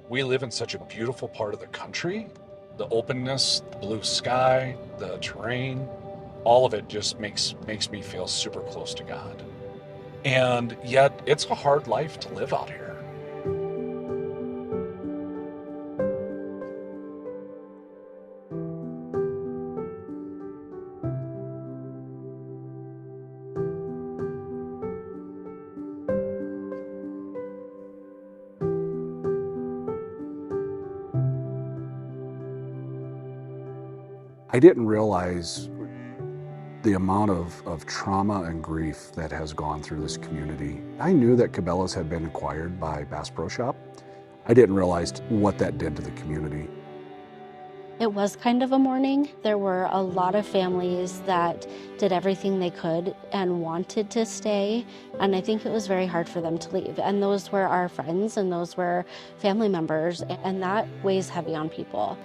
We live in such a beautiful part of the country. The openness, the blue sky, the terrain, all of it just makes me feel super close to God. And yet it's a hard life to live out here. I didn't realize the amount of trauma and grief that has gone through this community. I knew that Cabela's had been acquired by Bass Pro Shop. I didn't realize what that did to the community. It was kind of a mourning. There were a lot of families that did everything they could and wanted to stay, and I think it was very hard for them to leave. And those were our friends and those were family members, and that weighs heavy on people.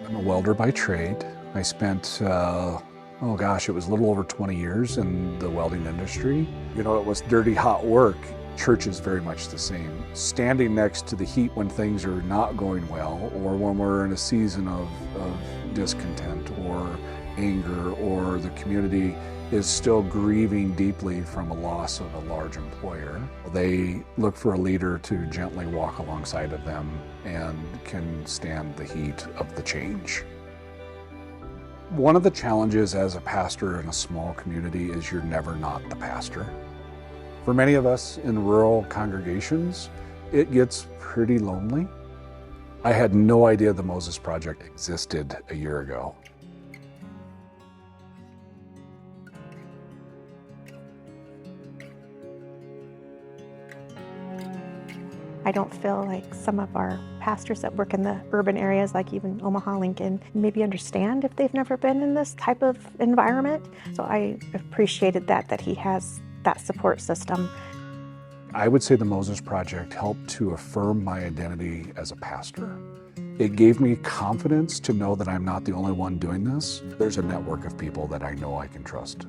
I'm a welder by trade. I spent, it was a little over 20 years in the welding industry. You know, it was dirty, hot work. Church is very much the same. Standing next to the heat when things are not going well, or when we're in a season of discontent or anger, or the community is still grieving deeply from a loss of a large employer. They look for a leader to gently walk alongside of them and can stand the heat of the change. One of the challenges as a pastor in a small community is you're never not the pastor. For many of us in rural congregations, it gets pretty lonely. I had no idea the Moses Project existed a year ago. I don't feel like some of our pastors that work in the urban areas, like even Omaha, Lincoln, maybe understand if they've never been in this type of environment. So I appreciated that he has that support system. I would say the Moses Project helped to affirm my identity as a pastor. It gave me confidence to know that I'm not the only one doing this. There's a network of people that I know I can trust.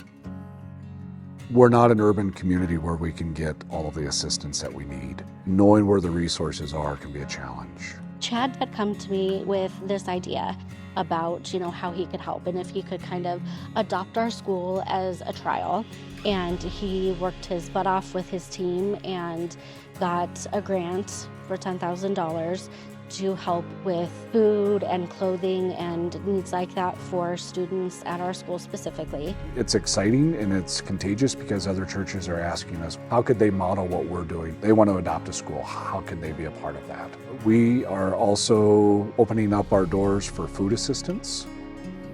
We're not an urban community where we can get all of the assistance that we need. Knowing where the resources are can be a challenge. Chad had come to me with this idea about, how he could help and if he could kind of adopt our school as a trial. And he worked his butt off with his team and got a grant for $10,000 to help with food and clothing and needs like that for students at our school specifically. It's exciting and it's contagious because other churches are asking us, how could they model what we're doing? They want to adopt a school. How can they be a part of that? We are also opening up our doors for food assistance.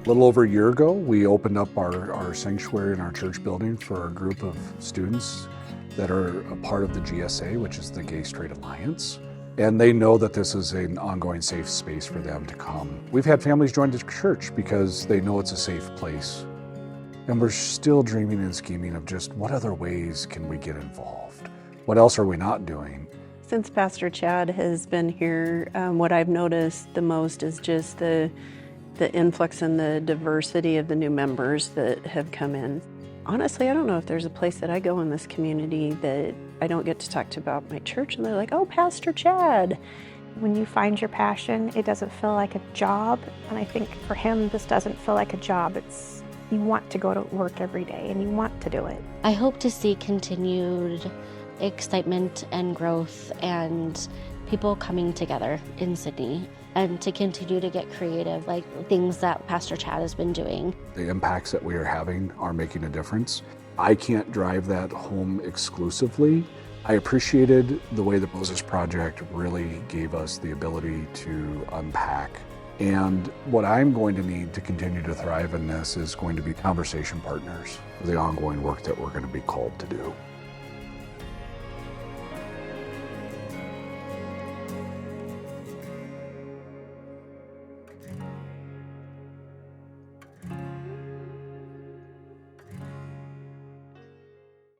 A little over a year ago, we opened up our sanctuary in our church building for a group of students that are a part of the GSA, which is the Gay Straight Alliance. And they know that this is an ongoing safe space for them to come. We've had families join the church because they know it's a safe place. And we're still dreaming and scheming of just what other ways can we get involved? What else are we not doing? Since Pastor Chad has been here, what I've noticed the most is just the influx and the diversity of the new members that have come in. Honestly, I don't know if there's a place that I go in this community that I don't get to talk to about my church and they're like, oh, Pastor Chad. When you find your passion, it doesn't feel like a job. And I think for him, this doesn't feel like a job. It's you want to go to work every day and you want to do it. I hope to see continued excitement and growth and people coming together in Sydney and to continue to get creative, like things that Pastor Chad has been doing. The impacts that we are having are making a difference. I can't drive that home exclusively. I appreciated the way the Moses Project really gave us the ability to unpack. And what I'm going to need to continue to thrive in this is going to be conversation partners for the ongoing work that we're going to be called to do.